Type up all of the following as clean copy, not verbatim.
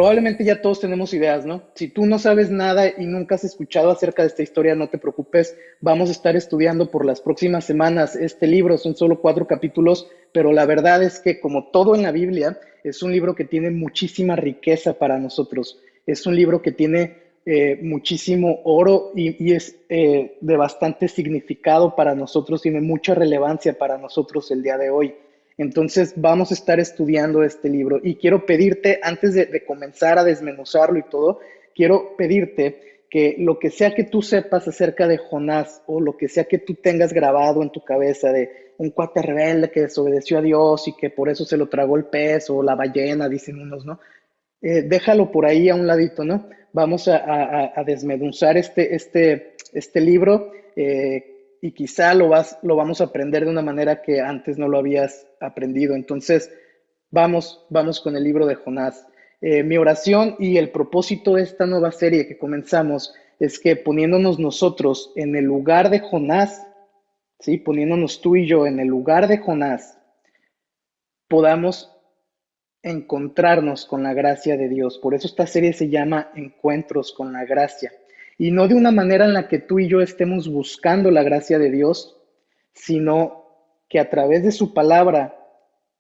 Probablemente ya todos tenemos ideas, ¿no? Si tú no sabes nada y nunca has escuchado acerca de esta historia, no te preocupes. Vamos a estar estudiando por las próximas semanas este libro. Son solo 4 capítulos, pero la verdad es que, como todo en la Biblia, es un libro que tiene muchísima riqueza para nosotros. Es un libro que tiene muchísimo oro y es de bastante significado para nosotros, tiene mucha relevancia para nosotros el día de hoy. Entonces vamos a estar estudiando este libro y quiero pedirte, antes de comenzar a desmenuzarlo y todo, quiero pedirte que lo que sea que tú sepas acerca de Jonás o lo que sea que tú tengas grabado en tu cabeza de un cuate rebelde que desobedeció a Dios y que por eso se lo tragó el pez o la ballena, dicen unos, ¿no? Déjalo por ahí a un ladito, ¿no? Vamos a desmenuzar este libro y quizá lo vamos a aprender de una manera que antes no lo habías aprendido. Entonces, vamos con el libro de Jonás. Mi oración y el propósito de esta nueva serie que comenzamos es que poniéndonos nosotros en el lugar de Jonás, ¿sí? Poniéndonos tú y yo en el lugar de Jonás, podamos encontrarnos con la gracia de Dios. Por eso esta serie se llama Encuentros con la Gracia. Y no de una manera en la que tú y yo estemos buscando la gracia de Dios, sino que a través de su palabra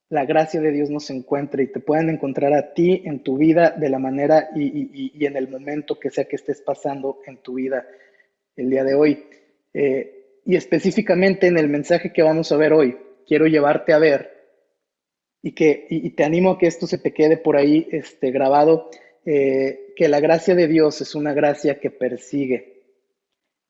la gracia de Dios nos encuentre y te puedan encontrar a ti en tu vida de la manera y en el momento que sea que estés pasando en tu vida el día de hoy. Y específicamente en el mensaje que vamos a ver hoy, quiero llevarte a ver y te animo a que esto se te quede por ahí grabado, que la gracia de Dios es una gracia que persigue,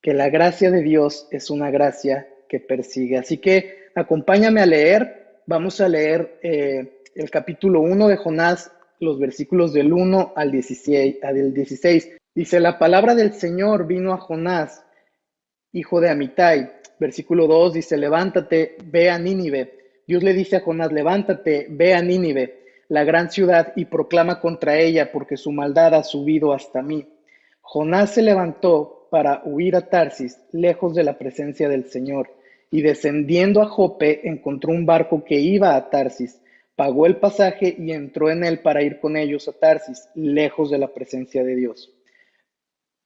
que la gracia de Dios es una gracia que persigue. Así que acompáñame a leer, vamos a leer el capítulo 1 de Jonás, los versículos del 1 al 16. Dice, la palabra del Señor vino a Jonás, hijo de Amitai. Versículo 2 dice, levántate, ve a Nínive. Dios le dice a Jonás, levántate, ve a Nínive, la gran ciudad, y proclama contra ella, porque su maldad ha subido hasta mí. Jonás se levantó para huir a Tarsis, lejos de la presencia del Señor, y descendiendo a Jope, encontró un barco que iba a Tarsis. Pagó el pasaje y entró en él para ir con ellos a Tarsis, lejos de la presencia de Dios.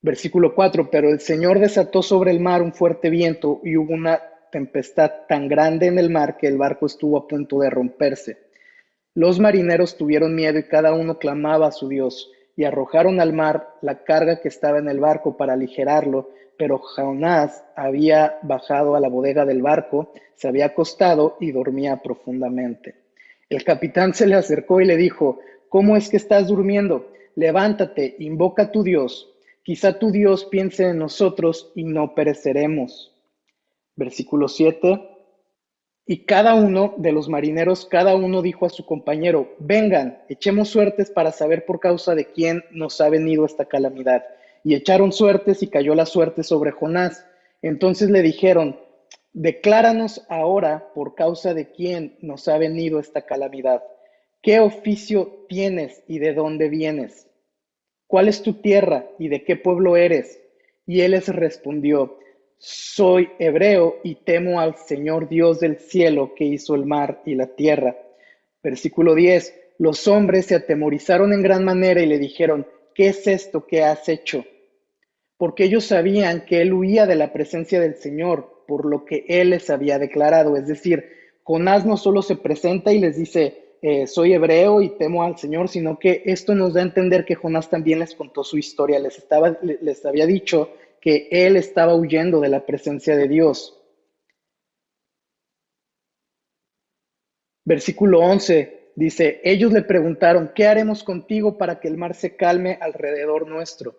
Versículo 4, pero el Señor desató sobre el mar un fuerte viento y hubo una tempestad tan grande en el mar que el barco estuvo a punto de romperse. Los marineros tuvieron miedo y cada uno clamaba a su Dios y arrojaron al mar la carga que estaba en el barco para aligerarlo, pero Jonás había bajado a la bodega del barco, se había acostado y dormía profundamente. El capitán se le acercó y le dijo, ¿cómo es que estás durmiendo? Levántate, invoca a tu Dios. Quizá tu Dios piense en nosotros y no pereceremos. Versículo 7. Y cada uno de los marineros, cada uno dijo a su compañero, vengan, echemos suertes para saber por causa de quién nos ha venido esta calamidad. Y echaron suertes y cayó la suerte sobre Jonás. Entonces le dijeron, decláranos ahora por causa de quién nos ha venido esta calamidad. ¿Qué oficio tienes y de dónde vienes? ¿Cuál es tu tierra y de qué pueblo eres? Y él les respondió, soy hebreo y temo al Señor Dios del cielo que hizo el mar y la tierra. Versículo 10. Los hombres se atemorizaron en gran manera y le dijeron, ¿qué es esto que has hecho? Porque ellos sabían que él huía de la presencia del Señor, por lo que él les había declarado. Es decir, Jonás no solo se presenta y les dice, soy hebreo y temo al Señor, sino que esto nos da a entender que Jonás también les contó su historia, les había dicho que él estaba huyendo de la presencia de Dios. Versículo 11 dice, ellos le preguntaron, ¿qué haremos contigo para que el mar se calme alrededor nuestro?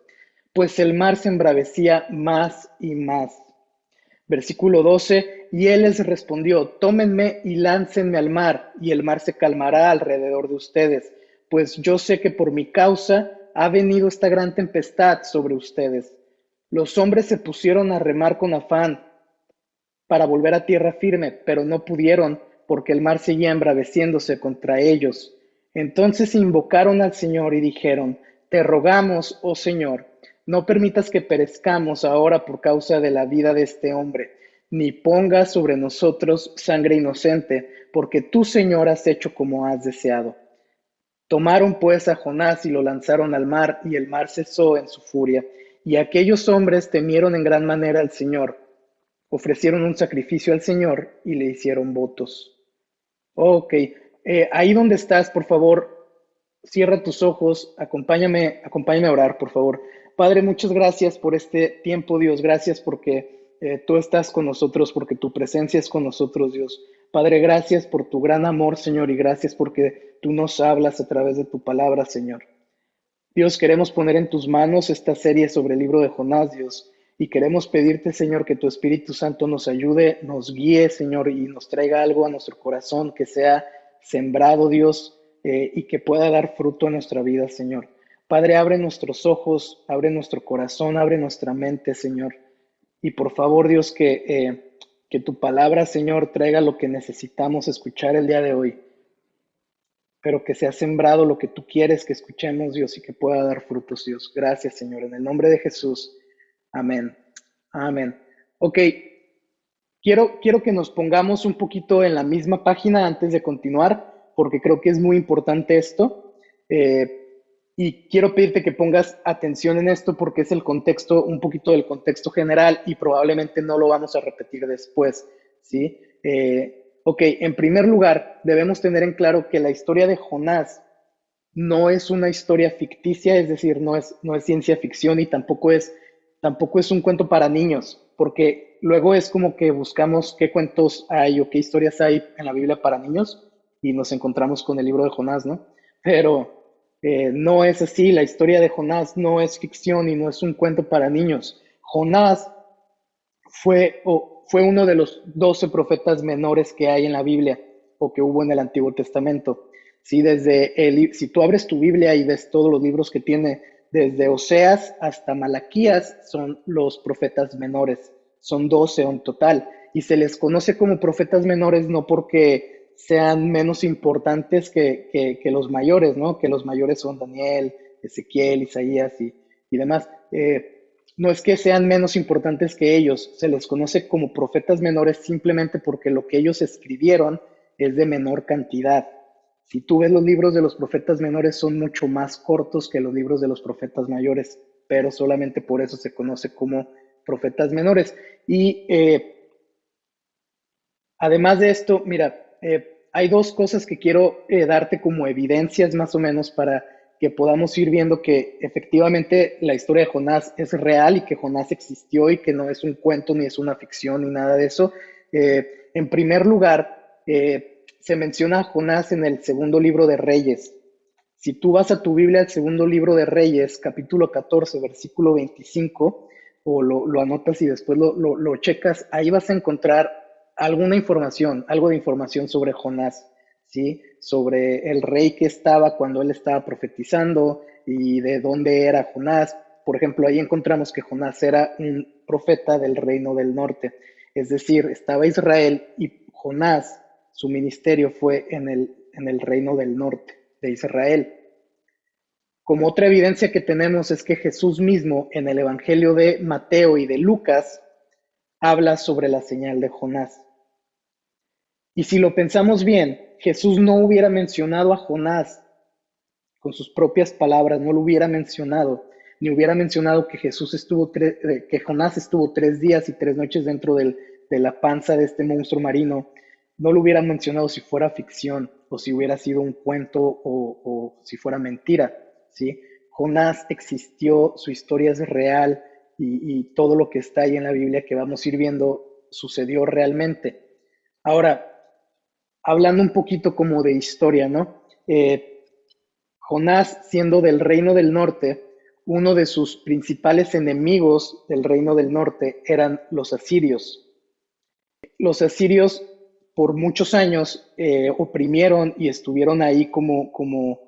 Pues el mar se embravecía más y más. Versículo 12, y él les respondió, tómenme y láncenme al mar, y el mar se calmará alrededor de ustedes, pues yo sé que por mi causa ha venido esta gran tempestad sobre ustedes. Los hombres se pusieron a remar con afán para volver a tierra firme, pero no pudieron, porque el mar seguía embraveciéndose contra ellos. Entonces invocaron al Señor y dijeron, te rogamos, oh Señor, no permitas que perezcamos ahora por causa de la vida de este hombre, ni pongas sobre nosotros sangre inocente, porque tú, Señor, has hecho como has deseado. Tomaron pues a Jonás y lo lanzaron al mar, y el mar cesó en su furia. Y aquellos hombres temieron en gran manera al Señor, ofrecieron un sacrificio al Señor y le hicieron votos. Ok, ahí donde estás, por favor, cierra tus ojos, acompáñame a orar, por favor. Padre, muchas gracias por este tiempo, Dios. Gracias porque tú estás con nosotros, porque tu presencia es con nosotros, Dios. Padre, gracias por tu gran amor, Señor, y gracias porque tú nos hablas a través de tu palabra, Señor. Dios, queremos poner en tus manos esta serie sobre el libro de Jonás, Dios, y queremos pedirte, Señor, que tu Espíritu Santo nos ayude, nos guíe, Señor, y nos traiga algo a nuestro corazón que sea sembrado, Dios, y que pueda dar fruto en nuestra vida, Señor. Padre, abre nuestros ojos, abre nuestro corazón, abre nuestra mente, Señor. Y por favor, Dios, que tu palabra, Señor, traiga lo que necesitamos escuchar el día de hoy, pero que sea sembrado lo que tú quieres que escuchemos, Dios, y que pueda dar frutos, Dios. Gracias, Señor. En el nombre de Jesús. Amén. Amén. Ok, quiero que nos pongamos un poquito en la misma página antes de continuar, porque creo que es muy importante esto. Eh, y quiero pedirte que pongas atención en esto porque es el contexto, un poquito del contexto general y probablemente no lo vamos a repetir después, ¿sí? Ok, en primer lugar, debemos tener en claro que la historia de Jonás no es una historia ficticia, es decir, no es ciencia ficción y tampoco es un cuento para niños, porque luego es como que buscamos qué cuentos hay o qué historias hay en la Biblia para niños y nos encontramos con el libro de Jonás, ¿no? Pero no es así, la historia de Jonás no es ficción y no es un cuento para niños. Jonás fue uno de los 12 profetas menores que hay en la Biblia o que hubo en el Antiguo Testamento. Sí, si tú abres tu Biblia y ves todos los libros que tiene, desde Oseas hasta Malaquías, son los profetas menores. Son 12 en total. Y se les conoce como profetas menores no porque sean menos importantes que los mayores, ¿no? Que los mayores son Daniel, Ezequiel, Isaías y demás. No es que sean menos importantes que ellos, se les conoce como profetas menores simplemente porque lo que ellos escribieron es de menor cantidad. Si tú ves los libros de los profetas menores son mucho más cortos que los libros de los profetas mayores, pero solamente por eso se conoce como profetas menores. Y además de esto, mira, hay dos cosas que quiero darte como evidencias más o menos para que podamos ir viendo que efectivamente la historia de Jonás es real y que Jonás existió y que no es un cuento ni es una ficción ni nada de eso. En primer lugar, se menciona a Jonás en el segundo libro de Reyes. Si tú vas a tu Biblia, al segundo libro de Reyes, capítulo 14, versículo 25, o lo anotas y después lo checas, ahí vas a encontrar alguna información, algo de información sobre Jonás, ¿sí? Sobre el rey que estaba cuando él estaba profetizando y de dónde era Jonás. Por ejemplo, ahí encontramos que Jonás era un profeta del reino del norte. Es decir, estaba Israel y Jonás, su ministerio fue en el reino del norte de Israel. Como otra evidencia que tenemos es que Jesús mismo en el Evangelio de Mateo y de Lucas habla sobre la señal de Jonás. Y si lo pensamos bien, Jesús no hubiera mencionado a Jonás con sus propias palabras, no lo hubiera mencionado, ni hubiera mencionado que que Jonás estuvo 3 días y 3 noches dentro de la panza de este monstruo marino, no lo hubiera mencionado si fuera ficción o si hubiera sido un cuento o si fuera mentira, ¿sí? Jonás existió, su historia es real y todo lo que está ahí en la Biblia que vamos a ir viendo sucedió realmente. Ahora, hablando un poquito como de historia, ¿no? Jonás, siendo del reino del norte, uno de sus principales enemigos del reino del norte eran los asirios. Los asirios por muchos años oprimieron y estuvieron ahí como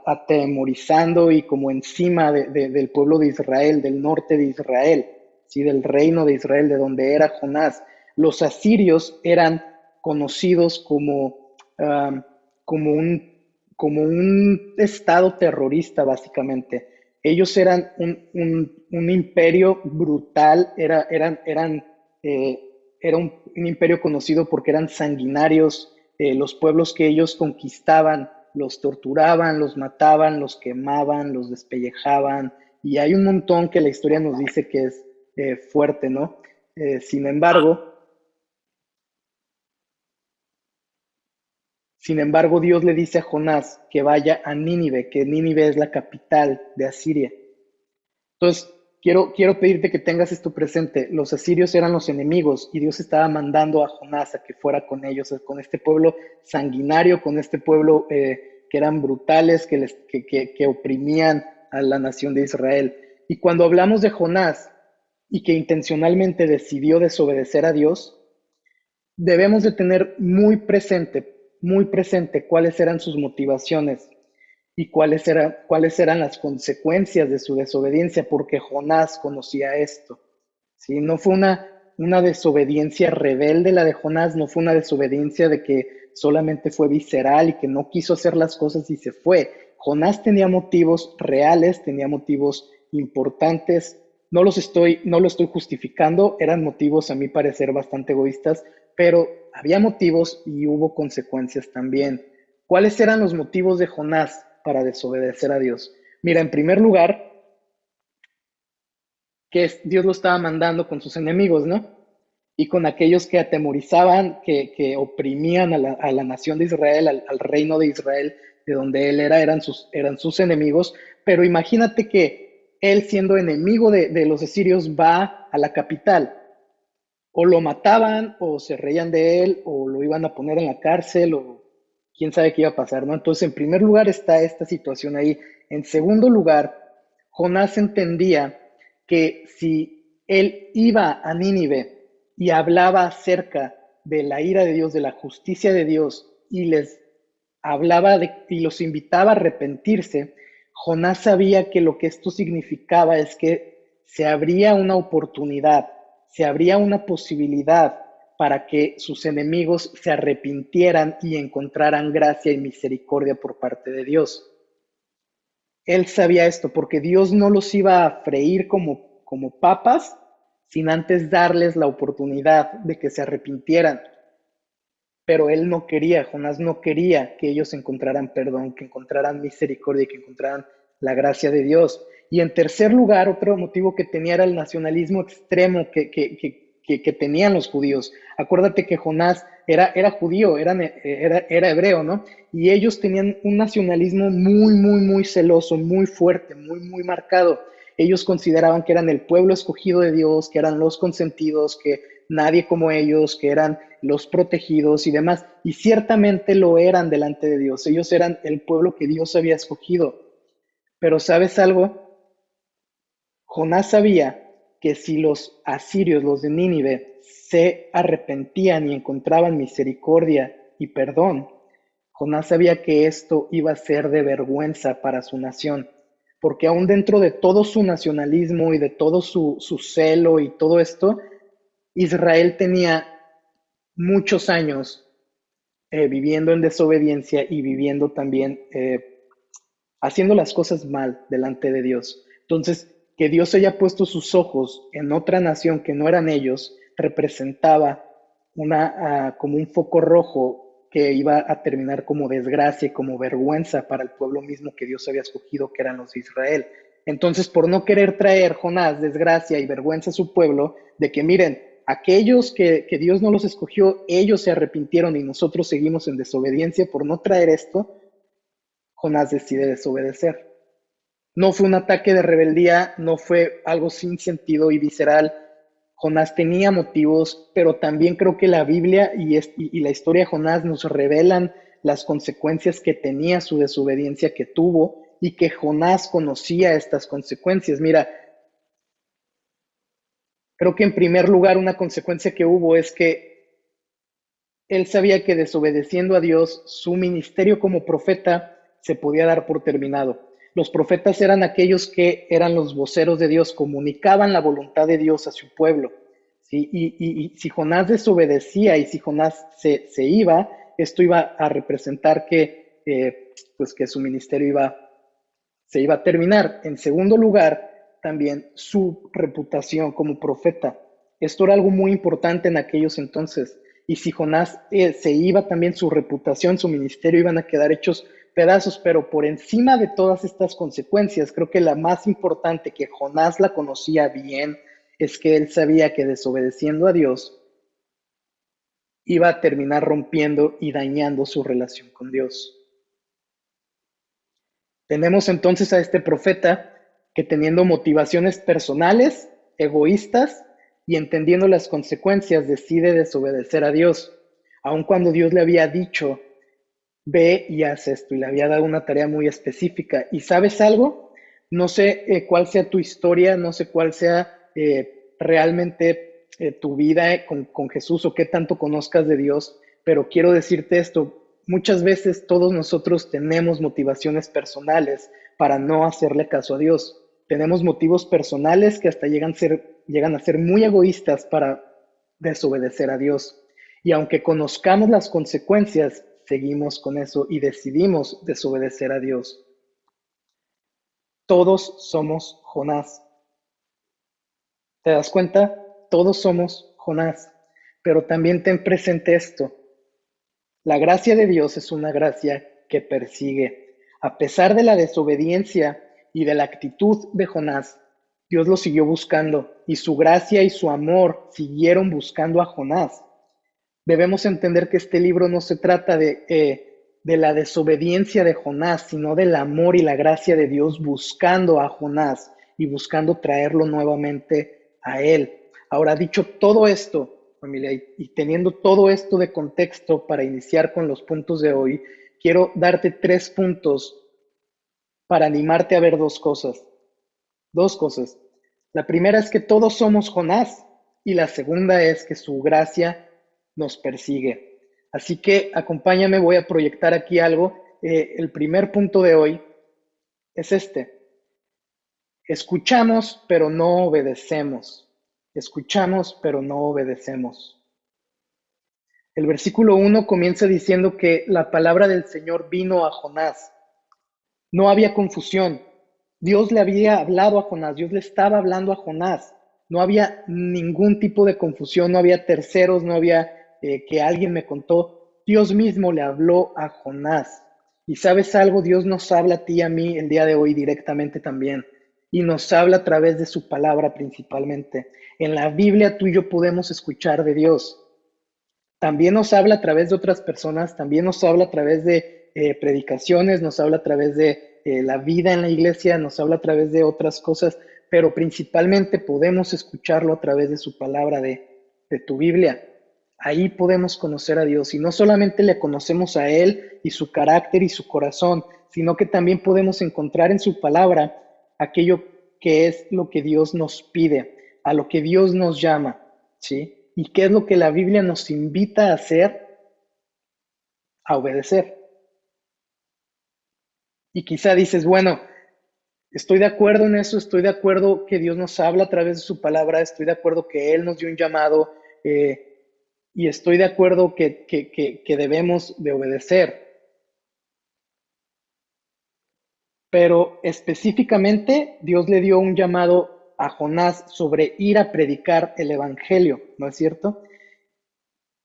atemorizando y como encima del pueblo de Israel, del norte de Israel, ¿sí? Del reino de Israel, de donde era Jonás. Los asirios eran conocidos um, como un, como un estado terrorista, básicamente. Ellos eran un imperio brutal, eh, era un imperio conocido porque eran sanguinarios, los pueblos que ellos conquistaban los torturaban, los mataban, los quemaban, los despellejaban, y hay un montón que la historia nos dice que es fuerte, ¿no? Sin embargo, Dios le dice a Jonás que vaya a Nínive, que Nínive es la capital de Asiria. Entonces, quiero pedirte que tengas esto presente. Los asirios eran los enemigos y Dios estaba mandando a Jonás a que fuera con ellos, con este pueblo sanguinario, con este pueblo que eran brutales, que oprimían a la nación de Israel. Y cuando hablamos de Jonás y que intencionalmente decidió desobedecer a Dios, debemos de tener muy presente cuáles eran sus motivaciones y cuáles eran las consecuencias de su desobediencia, porque Jonás conocía esto. ¿Sí? No fue una desobediencia rebelde la de Jonás, no fue una desobediencia de que solamente fue visceral y que no quiso hacer las cosas y se fue. Jonás tenía motivos reales, tenía motivos importantes. No lo estoy justificando, eran motivos a mi parecer bastante egoístas, pero había motivos y hubo consecuencias también. ¿Cuáles eran los motivos de Jonás para desobedecer a Dios? Mira, en primer lugar, que Dios lo estaba mandando con sus enemigos, ¿no? Y con aquellos que atemorizaban, que oprimían a la nación de Israel, al reino de Israel, de donde él era, eran sus enemigos. Pero imagínate que él, siendo enemigo de los asirios, va a la capital. O lo mataban, o se reían de él, o lo iban a poner en la cárcel, o quién sabe qué iba a pasar, ¿no? Entonces, en primer lugar está esta situación ahí. En segundo lugar, Jonás entendía que si él iba a Nínive y hablaba acerca de la ira de Dios, de la justicia de Dios, y les y los invitaba a arrepentirse, Jonás sabía que lo que esto significaba es que se abría una oportunidad, se abría una posibilidad para que sus enemigos se arrepintieran y encontraran gracia y misericordia por parte de Dios. Él sabía esto porque Dios no los iba a freír como papas sin antes darles la oportunidad de que se arrepintieran. Pero él no quería, Jonás no quería que ellos encontraran perdón, que encontraran misericordia y que encontraran la gracia de Dios. Y en tercer lugar, otro motivo que tenía era el nacionalismo extremo que tenían los judíos. Acuérdate que Jonás era judío, era hebreo, ¿no? Y ellos tenían un nacionalismo muy celoso, muy fuerte, muy marcado. Ellos consideraban que eran el pueblo escogido de Dios, que eran los consentidos, que nadie como ellos, que eran los protegidos y demás. Y ciertamente lo eran delante de Dios. Ellos eran el pueblo que Dios había escogido. Pero ¿sabes algo? Jonás sabía que si los asirios, los de Nínive, se arrepentían y encontraban misericordia y perdón, Jonás sabía que esto iba a ser de vergüenza para su nación, porque aún dentro de todo su nacionalismo y de todo su celo y todo esto, Israel tenía muchos años viviendo en desobediencia y viviendo también haciendo las cosas mal delante de Dios. Entonces, que Dios haya puesto sus ojos en otra nación que no eran ellos, representaba como un foco rojo que iba a terminar como desgracia y como vergüenza para el pueblo mismo que Dios había escogido, que eran los de Israel. Entonces, por no querer traer Jonás desgracia y vergüenza a su pueblo, de que miren, aquellos que Dios no los escogió, ellos se arrepintieron y nosotros seguimos en desobediencia, por no traer esto, Jonás decide desobedecer. No fue un ataque de rebeldía, no fue algo sin sentido y visceral. Jonás tenía motivos, pero también creo que la Biblia y la historia de Jonás nos revelan las consecuencias que tenía su desobediencia que tuvo y que Jonás conocía estas consecuencias. Mira, creo que en primer lugar una consecuencia que hubo es que él sabía que desobedeciendo a Dios, su ministerio como profeta se podía dar por terminado. Los profetas eran aquellos que eran los voceros de Dios, comunicaban la voluntad de Dios a su pueblo. ¿Sí? Y si Jonás desobedecía y si Jonás se iba, esto iba a representar pues que su ministerio se iba a terminar. En segundo lugar, también su reputación como profeta. Esto era algo muy importante en aquellos entonces. Y si Jonás se iba, también su reputación, su ministerio iban a quedar hechos pedazos, pero por encima de todas estas consecuencias, creo que la más importante, que Jonás la conocía bien, es que él sabía que desobedeciendo a Dios iba a terminar rompiendo y dañando su relación con Dios. Tenemos entonces a este profeta que, teniendo motivaciones personales, egoístas y entendiendo las consecuencias, decide desobedecer a Dios, aun cuando Dios le había dicho: ve y haz esto, y le había dado una tarea muy específica. ¿Y sabes algo? No sé cuál sea tu historia, no sé cuál sea realmente tu vida con Jesús, o qué tanto conozcas de Dios, pero quiero decirte esto: muchas veces todos nosotros tenemos motivaciones personales para no hacerle caso a Dios. Tenemos motivos personales que hasta llegan a ser muy egoístas para desobedecer a Dios. Y aunque conozcamos las consecuencias, seguimos con eso y decidimos desobedecer a Dios. Todos somos Jonás. ¿Te das cuenta? Todos somos Jonás. Pero también ten presente esto: la gracia de Dios es una gracia que persigue. A pesar de la desobediencia y de la actitud de Jonás, Dios lo siguió buscando, y su gracia y su amor siguieron buscando a Jonás. Debemos entender que este libro no se trata de la desobediencia de Jonás, sino del amor y la gracia de Dios buscando a Jonás y buscando traerlo nuevamente a él. Ahora, dicho todo esto, familia, y teniendo todo esto de contexto para iniciar con los puntos de hoy, quiero darte 3 puntos para animarte a ver dos cosas. Dos cosas. La primera es que todos somos Jonás, y la segunda es que su gracia nos persigue. Así que acompáñame, voy a proyectar aquí algo. El primer punto de hoy es este: escuchamos pero no obedecemos. Escuchamos pero no obedecemos. El versículo 1 comienza diciendo que la palabra del Señor vino a Jonás. No había confusión. Dios le había hablado a Jonás, Dios le estaba hablando a Jonás. No había ningún tipo de confusión, no había terceros, no había que alguien me contó. Dios mismo le habló a Jonás. Y sabes algo, Dios nos habla a ti y a mí el día de hoy directamente también. Y nos habla a través de su palabra principalmente. En la Biblia tú y yo podemos escuchar de Dios. También nos habla a través de otras personas, también nos habla a través de predicaciones, nos habla a través de la vida en la iglesia, nos habla a través de otras cosas, pero principalmente podemos escucharlo a través de su palabra, de tu Biblia. Ahí podemos conocer a Dios, y no solamente le conocemos a Él y su carácter y su corazón, sino que también podemos encontrar en su palabra aquello que es lo que Dios nos pide, a lo que Dios nos llama, ¿sí? ¿Y qué es lo que la Biblia nos invita a hacer? A obedecer. Y quizá dices, bueno, estoy de acuerdo en eso, estoy de acuerdo que Dios nos habla a través de su palabra, estoy de acuerdo que Él nos dio un llamado, y estoy de acuerdo que debemos de obedecer. Pero específicamente Dios le dio un llamado a Jonás sobre ir a predicar el Evangelio, ¿no es cierto?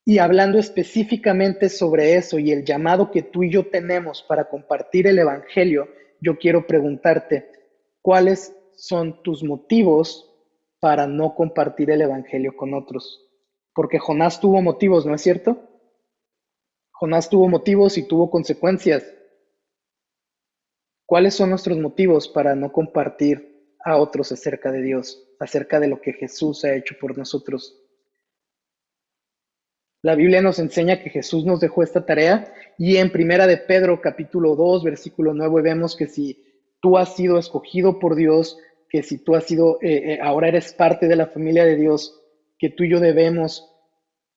Y hablando específicamente sobre eso y el llamado que tú y yo tenemos para compartir el Evangelio, yo quiero preguntarte: ¿cuáles son tus motivos para no compartir el Evangelio con otros? Porque Jonás tuvo motivos, ¿no es cierto? Jonás tuvo motivos y tuvo consecuencias. ¿Cuáles son nuestros motivos para no compartir a otros acerca de Dios, acerca de lo que Jesús ha hecho por nosotros? La Biblia nos enseña que Jesús nos dejó esta tarea, y en Primera de Pedro capítulo 2 versículo 9 vemos que si tú has sido escogido por Dios, que si tú has sido, ahora eres parte de la familia de Dios, que tú y yo debemos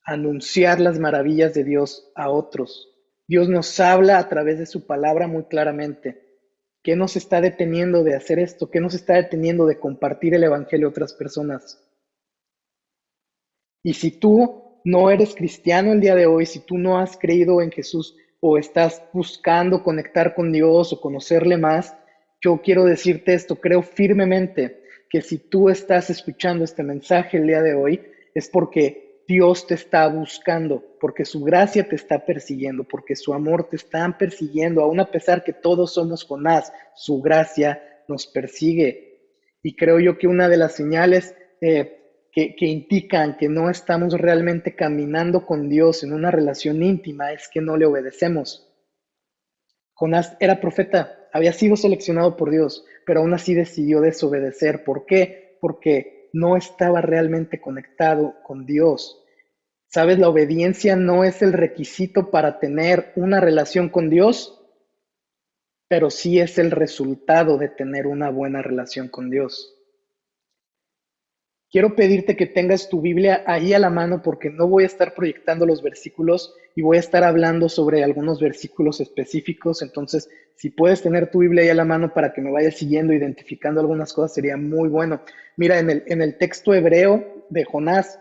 anunciar las maravillas de Dios a otros. Dios nos habla a través de su palabra muy claramente. ¿Qué nos está deteniendo de hacer esto? ¿Qué nos está deteniendo de compartir el Evangelio a otras personas? Y si tú no eres cristiano el día de hoy, si tú no has creído en Jesús o estás buscando conectar con Dios o conocerle más, yo quiero decirte esto: creo firmemente que si tú estás escuchando este mensaje el día de hoy, es porque Dios te está buscando, porque su gracia te está persiguiendo, porque su amor te está persiguiendo, aun a pesar que todos somos Jonás, su gracia nos persigue. Y creo yo que una de las señales que indican que no estamos realmente caminando con Dios en una relación íntima es que no le obedecemos. Jonás era profeta, había sido seleccionado por Dios, pero aún así decidió desobedecer. ¿Por qué? Porque no estaba realmente conectado con Dios. ¿Sabes? La obediencia no es el requisito para tener una relación con Dios, pero sí es el resultado de tener una buena relación con Dios. Quiero pedirte que tengas tu Biblia ahí a la mano porque no voy a estar proyectando los versículos y voy a estar hablando sobre algunos versículos específicos. Entonces, si puedes tener tu Biblia ahí a la mano para que me vayas siguiendo, identificando algunas cosas, sería muy bueno. Mira, en el texto hebreo de Jonás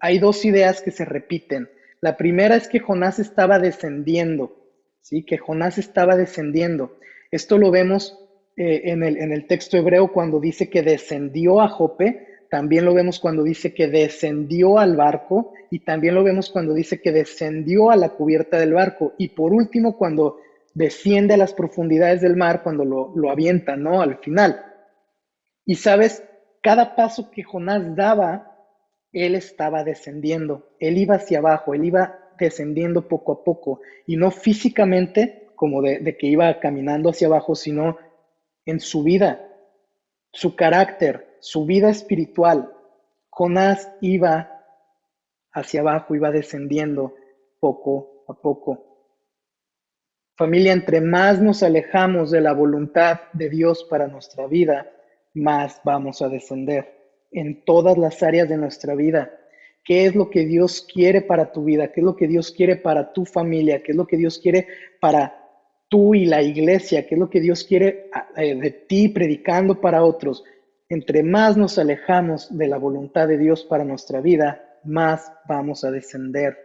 hay dos ideas que se repiten. La primera es que Jonás estaba descendiendo, ¿sí? Que Jonás estaba descendiendo. Esto lo vemos en el texto hebreo cuando dice que descendió a Jope. También lo vemos cuando dice que descendió al barco y también lo vemos cuando dice que descendió a la cubierta del barco. Y por último, cuando desciende a las profundidades del mar, cuando lo avienta, ¿no? Al final. Y sabes, cada paso que Jonás daba, él estaba descendiendo. Él iba hacia abajo, él iba descendiendo poco a poco. Y no físicamente, como de que iba caminando hacia abajo, sino en su vida, su carácter, su vida espiritual. Jonás iba hacia abajo, iba descendiendo poco a poco. Familia, entre más nos alejamos de la voluntad de Dios para nuestra vida, más vamos a descender en todas las áreas de nuestra vida. ¿Qué es lo que Dios quiere para tu vida? ¿Qué es lo que Dios quiere para tu familia? ¿Qué es lo que Dios quiere para tú y la iglesia? ¿Qué es lo que Dios quiere de ti predicando para otros? Entre más nos alejamos de la voluntad de Dios para nuestra vida, más vamos a descender.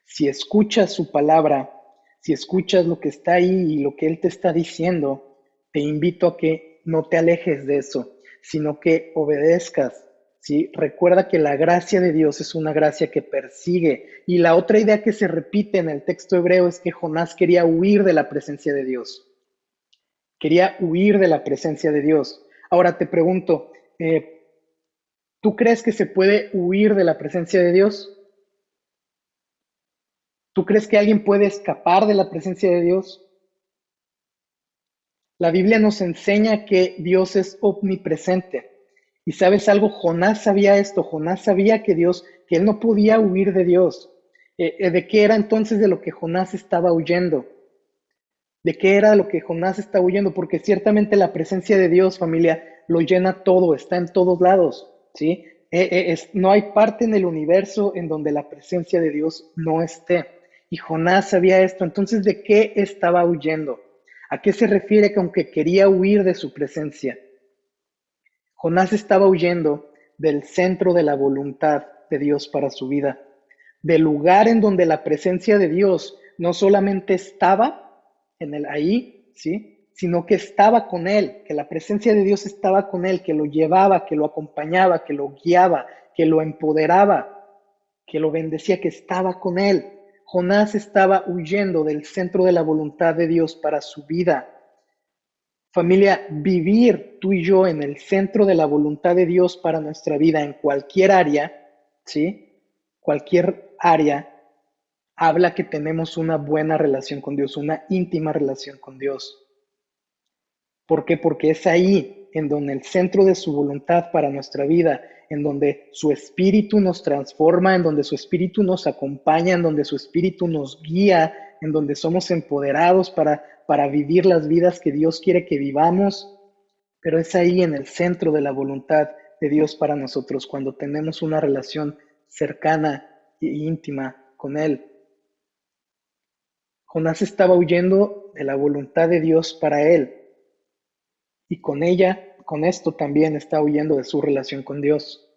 Si escuchas su palabra, si escuchas lo que está ahí y lo que Él te está diciendo, te invito a que no te alejes de eso, sino que obedezcas. ¿Sí? Recuerda que la gracia de Dios es una gracia que persigue. Y la otra idea que se repite en el texto hebreo es que Jonás quería huir de la presencia de Dios. Quería huir de la presencia de Dios. Ahora te pregunto, ¿tú crees que se puede huir de la presencia de Dios? ¿Tú crees que alguien puede escapar de la presencia de Dios? La Biblia nos enseña que Dios es omnipresente. Y sabes algo, Jonás sabía esto, Jonás sabía que él no podía huir de Dios. ¿De qué era entonces de lo que Jonás estaba huyendo? ¿De qué era lo que Jonás estaba huyendo? Porque ciertamente la presencia de Dios, familia, lo llena todo, está en todos lados, ¿sí? No hay parte en el universo en donde la presencia de Dios no esté. Y Jonás sabía esto, entonces, ¿de qué estaba huyendo? ¿A qué se refiere que aunque quería huir de su presencia? Jonás estaba huyendo del centro de la voluntad de Dios para su vida, del lugar en donde la presencia de Dios no solamente estaba ahí, ¿sí? Sino que estaba con él, que la presencia de Dios estaba con él, que lo llevaba, que lo acompañaba, que lo guiaba, que lo empoderaba, que lo bendecía, que estaba con él. Jonás estaba huyendo del centro de la voluntad de Dios para su vida. Familia, vivir tú y yo en el centro de la voluntad de Dios para nuestra vida en cualquier área, ¿sí? Cualquier área habla que tenemos una buena relación con Dios, una íntima relación con Dios. ¿Por qué? Porque es ahí en donde el centro de su voluntad para nuestra vida, en donde su espíritu nos transforma, en donde su espíritu nos acompaña, en donde su espíritu nos guía, en donde somos empoderados para vivir las vidas que Dios quiere que vivamos. Pero es ahí en el centro de la voluntad de Dios para nosotros, cuando tenemos una relación cercana e íntima con Él. Jonás estaba huyendo de la voluntad de Dios para él y con esto también está huyendo de su relación con Dios.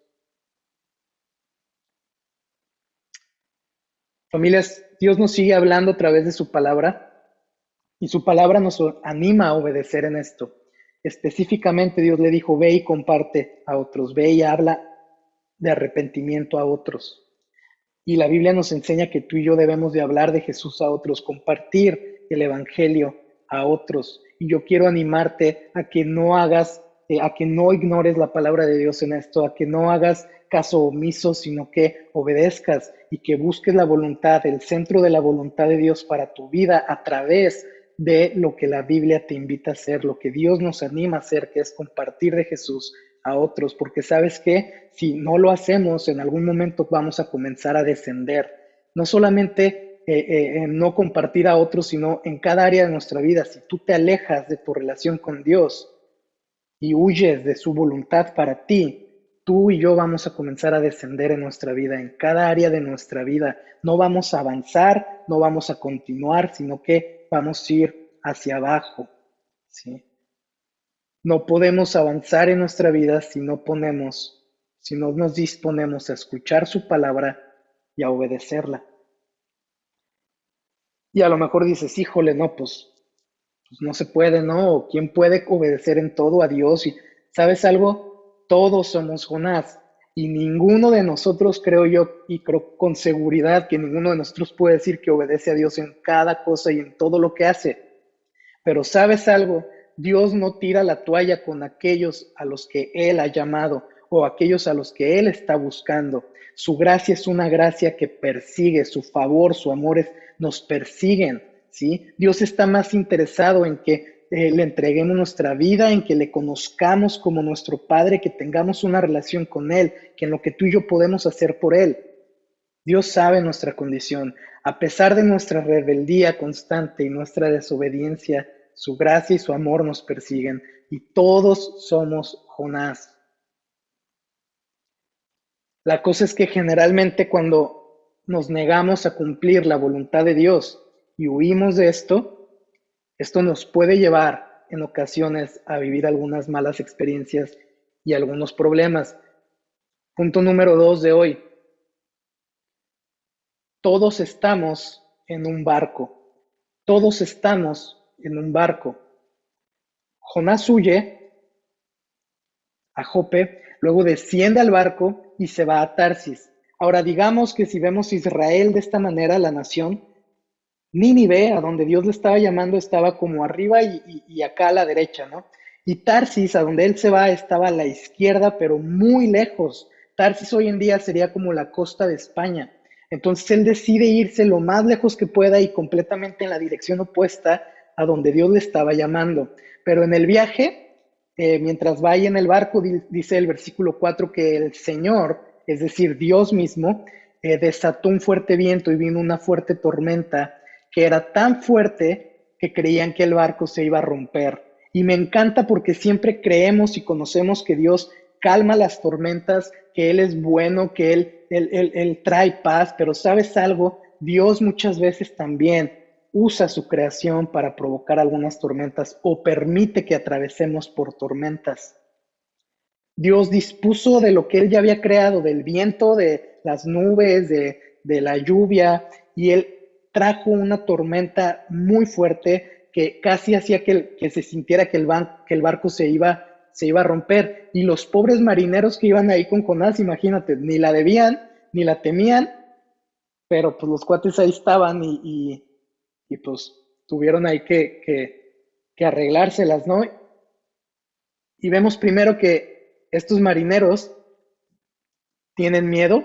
Familias, Dios nos sigue hablando a través de su palabra y su palabra nos anima a obedecer en esto. Específicamente Dios le dijo, ve y comparte a otros, ve y habla de arrepentimiento a otros. Y la Biblia nos enseña que tú y yo debemos de hablar de Jesús a otros, compartir el Evangelio a otros. Y yo quiero animarte a que no hagas, a que no ignores la palabra de Dios en esto, a que no hagas caso omiso, sino que obedezcas y que busques la voluntad, el centro de la voluntad de Dios para tu vida a través de lo que la Biblia te invita a hacer, lo que Dios nos anima a hacer, que es compartir de Jesús a otros, porque sabes que si no lo hacemos, en algún momento vamos a comenzar a descender, no solamente en no compartir a otros, sino en cada área de nuestra vida. Si tú te alejas de tu relación con Dios y huyes de su voluntad para ti, tú y yo vamos a comenzar a descender en nuestra vida, en cada área de nuestra vida. No vamos a avanzar, no vamos a continuar, sino que vamos a ir hacia abajo, ¿sí? No podemos avanzar en nuestra vida si no nos disponemos a escuchar su palabra y a obedecerla. Y a lo mejor dices, híjole, no, pues no se puede, ¿no? ¿Quién puede obedecer en todo a Dios? Y ¿sabes algo? Todos somos Jonás y ninguno de nosotros, creo yo, y creo con seguridad que ninguno de nosotros puede decir que obedece a Dios en cada cosa y en todo lo que hace. Pero ¿sabes algo? Dios no tira la toalla con aquellos a los que Él ha llamado o aquellos a los que Él está buscando. Su gracia es una gracia que persigue, su favor, su amor nos persiguen, ¿sí? Dios está más interesado en que le entreguemos nuestra vida, en que le conozcamos como nuestro Padre, que tengamos una relación con Él, que en lo que tú y yo podemos hacer por Él. Dios sabe nuestra condición. A pesar de nuestra rebeldía constante y nuestra desobediencia, su gracia y su amor nos persiguen. Y todos somos Jonás. La cosa es que generalmente cuando nos negamos a cumplir la voluntad de Dios y huimos de esto nos puede llevar en ocasiones a vivir algunas malas experiencias y algunos problemas. Punto número 2 de hoy. Todos estamos en un barco. Todos estamos en un barco. Jonás huye a Jope, luego desciende al barco y se va a Tarsis. Ahora, digamos que si vemos Israel de esta manera, la nación, Nínive, a donde Dios le estaba llamando, estaba como arriba y acá a la derecha, ¿no? Y Tarsis, a donde él se va, estaba a la izquierda, pero muy lejos. Tarsis hoy en día sería como la costa de España. Entonces él decide irse lo más lejos que pueda y completamente en la dirección opuesta a donde Dios le estaba llamando. Pero en el viaje, mientras va ahí en el barco, dice el versículo 4 que el Señor, es decir, Dios mismo, desató un fuerte viento y vino una fuerte tormenta que era tan fuerte que creían que el barco se iba a romper. Y me encanta porque siempre creemos y conocemos que Dios calma las tormentas, que Él es bueno, que Él trae paz, pero ¿sabes algo? Dios muchas veces también usa su creación para provocar algunas tormentas o permite que atravesemos por tormentas. Dios dispuso de lo que Él ya había creado, del viento, de las nubes, de la lluvia, y Él trajo una tormenta muy fuerte que casi hacía que se sintiera que el barco se iba a romper. Y los pobres marineros que iban ahí con Jonás, imagínate, ni la debían, ni la temían, pero pues los cuates ahí estaban y pues tuvieron ahí que arreglárselas, ¿no? Y vemos primero que estos marineros tienen miedo.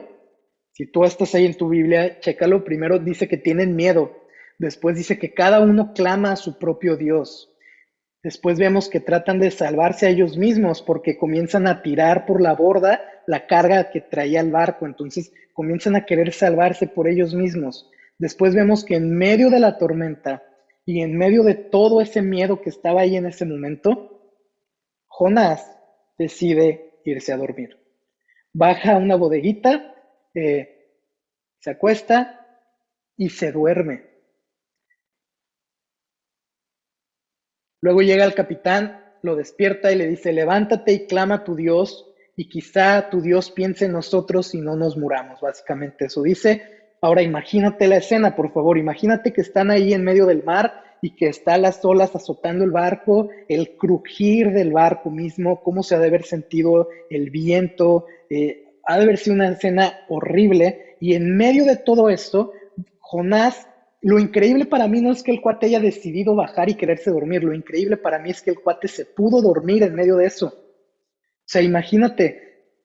Si tú estás ahí en tu Biblia, chécalo. Primero dice que tienen miedo. Después dice que cada uno clama a su propio Dios. Después vemos que tratan de salvarse a ellos mismos porque comienzan a tirar por la borda la carga que traía el barco. Entonces comienzan a querer salvarse por ellos mismos. Después vemos que en medio de la tormenta y en medio de todo ese miedo que estaba ahí en ese momento, Jonás decide irse a dormir. Baja a una bodeguita, se acuesta y se duerme. Luego llega el capitán, lo despierta y le dice, levántate y clama a tu Dios y quizá tu Dios piense en nosotros y no nos muramos. Básicamente eso dice. Ahora imagínate la escena, por favor. Imagínate que están ahí en medio del mar y que están las olas azotando el barco, el crujir del barco mismo, cómo se ha de haber sentido el viento, ha de haber sido una escena horrible. Y en medio de todo esto, Jonás, lo increíble para mí no es que el cuate haya decidido bajar y quererse dormir, lo increíble para mí es que el cuate se pudo dormir en medio de eso. O sea, imagínate,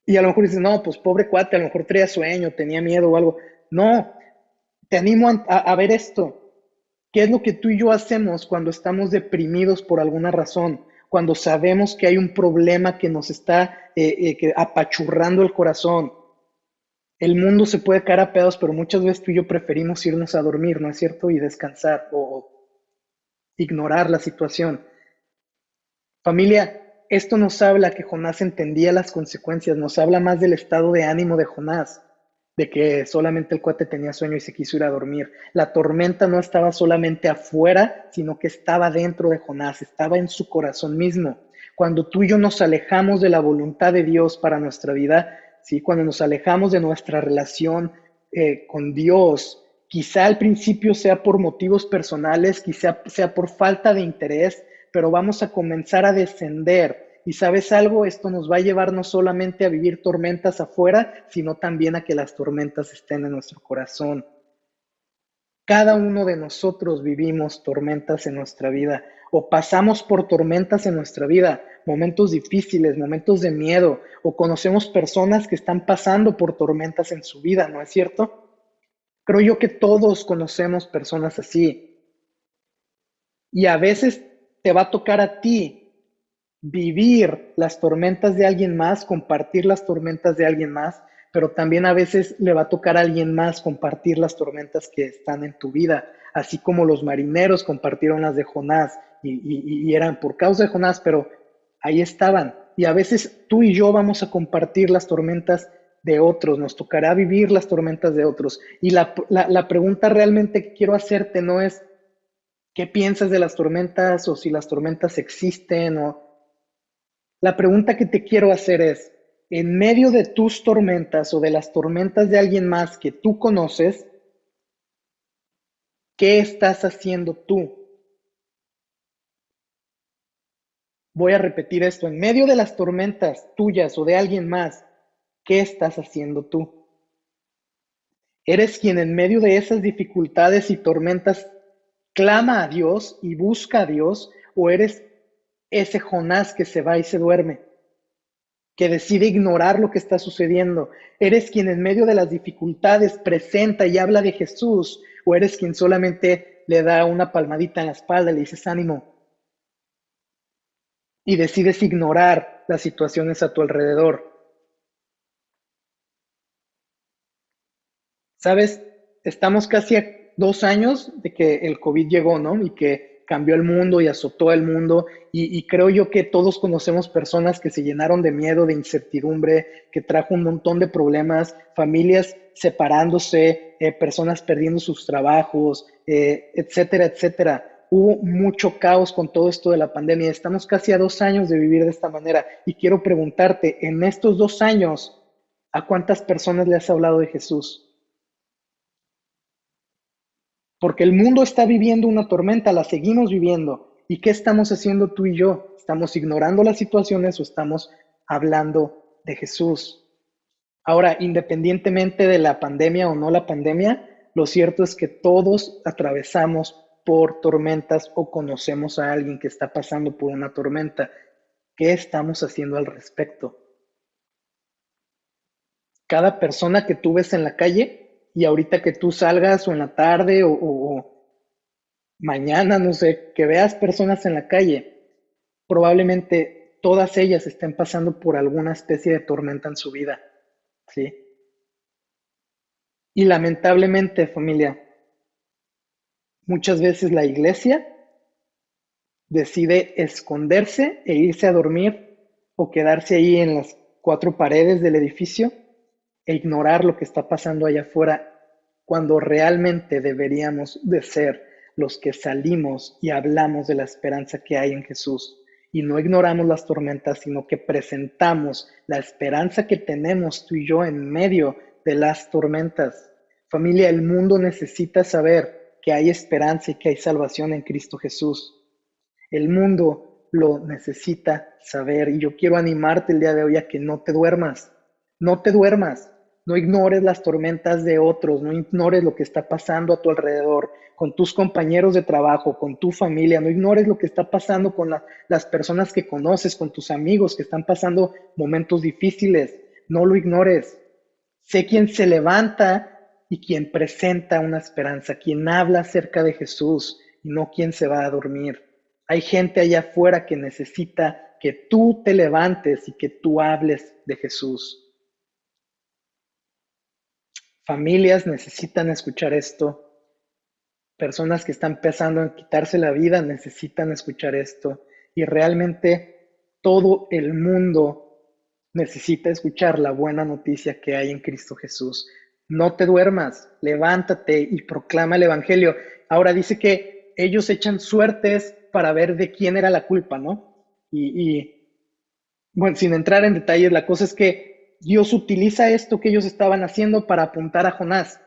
y a lo mejor dices, no, pues pobre cuate, a lo mejor traía sueño, tenía miedo o algo. No, te animo a ver esto. ¿Qué es lo que tú y yo hacemos cuando estamos deprimidos por alguna razón? Cuando sabemos que hay un problema que nos está apachurrando el corazón. El mundo se puede caer a pedazos, pero muchas veces tú y yo preferimos irnos a dormir, ¿no es cierto? Y descansar o ignorar la situación. Familia, esto nos habla que Jonás entendía las consecuencias, nos habla más del estado de ánimo de Jonás, de que solamente el cuate tenía sueño y se quiso ir a dormir. La tormenta no estaba solamente afuera, sino que estaba dentro de Jonás, estaba en su corazón mismo. Cuando tú y yo nos alejamos de la voluntad de Dios para nuestra vida, ¿sí? Cuando nos alejamos de nuestra relación con Dios, quizá al principio sea por motivos personales, quizá sea por falta de interés, pero vamos a comenzar a descender. Y sabes algo, esto nos va a llevar no solamente a vivir tormentas afuera, sino también a que las tormentas estén en nuestro corazón. Cada uno de nosotros vivimos tormentas en nuestra vida o pasamos por tormentas en nuestra vida, momentos difíciles, momentos de miedo, o conocemos personas que están pasando por tormentas en su vida, ¿no es cierto? Creo yo que todos conocemos personas así. Y a veces te va a tocar a ti vivir las tormentas de alguien más, compartir las tormentas de alguien más, pero también a veces le va a tocar a alguien más compartir las tormentas que están en tu vida, así como los marineros compartieron las de Jonás y eran por causa de Jonás, pero ahí estaban. Y a veces tú y yo vamos a compartir las tormentas de otros, nos tocará vivir las tormentas de otros. Y la pregunta realmente que quiero hacerte no es qué piensas de las tormentas o si las tormentas existen o la pregunta que te quiero hacer es, en medio de tus tormentas o de las tormentas de alguien más que tú conoces, ¿qué estás haciendo tú? Voy a repetir esto, en medio de las tormentas tuyas o de alguien más, ¿qué estás haciendo tú? ¿Eres quien en medio de esas dificultades y tormentas clama a Dios y busca a Dios o eres ese Jonás que se va y se duerme? Que decide ignorar lo que está sucediendo. ¿Eres quien en medio de las dificultades presenta y habla de Jesús? ¿O eres quien solamente le da una palmadita en la espalda y le dices ánimo? Y decides ignorar las situaciones a tu alrededor. ¿Sabes? Estamos casi a 2 años de que el COVID llegó, ¿no? Y que cambió el mundo y azotó el mundo. Y creo yo que todos conocemos personas que se llenaron de miedo, de incertidumbre, que trajo un montón de problemas, familias separándose, personas perdiendo sus trabajos, etcétera, etcétera. Hubo mucho caos con todo esto de la pandemia. Estamos casi a 2 años de vivir de esta manera. Y quiero preguntarte, en estos 2 años, ¿a cuántas personas le has hablado de Jesús? Porque el mundo está viviendo una tormenta, la seguimos viviendo. ¿Y qué estamos haciendo tú y yo? ¿Estamos ignorando las situaciones o estamos hablando de Jesús? Ahora, independientemente de la pandemia o no la pandemia, lo cierto es que todos atravesamos por tormentas o conocemos a alguien que está pasando por una tormenta. ¿Qué estamos haciendo al respecto? Cada persona que tú ves en la calle y ahorita que tú salgas o en la tarde o mañana, no sé, que veas personas en la calle, probablemente todas ellas estén pasando por alguna especie de tormenta en su vida, ¿sí? Y lamentablemente, familia, muchas veces la iglesia decide esconderse e irse a dormir o quedarse ahí en las cuatro paredes del edificio e ignorar lo que está pasando allá afuera cuando realmente deberíamos de ser los que salimos y hablamos de la esperanza que hay en Jesús. Y no ignoramos las tormentas, sino que presentamos la esperanza que tenemos tú y yo en medio de las tormentas. Familia, el mundo necesita saber que hay esperanza y que hay salvación en Cristo Jesús. El mundo lo necesita saber y yo quiero animarte el día de hoy a que no te duermas, No te duermas, no ignores las tormentas de otros, no ignores lo que está pasando a tu alrededor, con tus compañeros de trabajo, con tu familia, no ignores lo que está pasando con las personas que conoces, con tus amigos que están pasando momentos difíciles, no lo ignores. Sé quien se levanta y quien presenta una esperanza, quien habla acerca de Jesús y no quien se va a dormir. Hay gente allá afuera que necesita que tú te levantes y que tú hables de Jesús. Familias necesitan escuchar esto. Personas que están pensando en quitarse la vida necesitan escuchar esto. Y realmente todo el mundo necesita escuchar la buena noticia que hay en Cristo Jesús. No te duermas, levántate y proclama el Evangelio. Ahora dice que ellos echan suertes para ver de quién era la culpa, ¿no? Bueno, sin entrar en detalles, la cosa es que Dios utiliza esto que ellos estaban haciendo para apuntar a Jonás,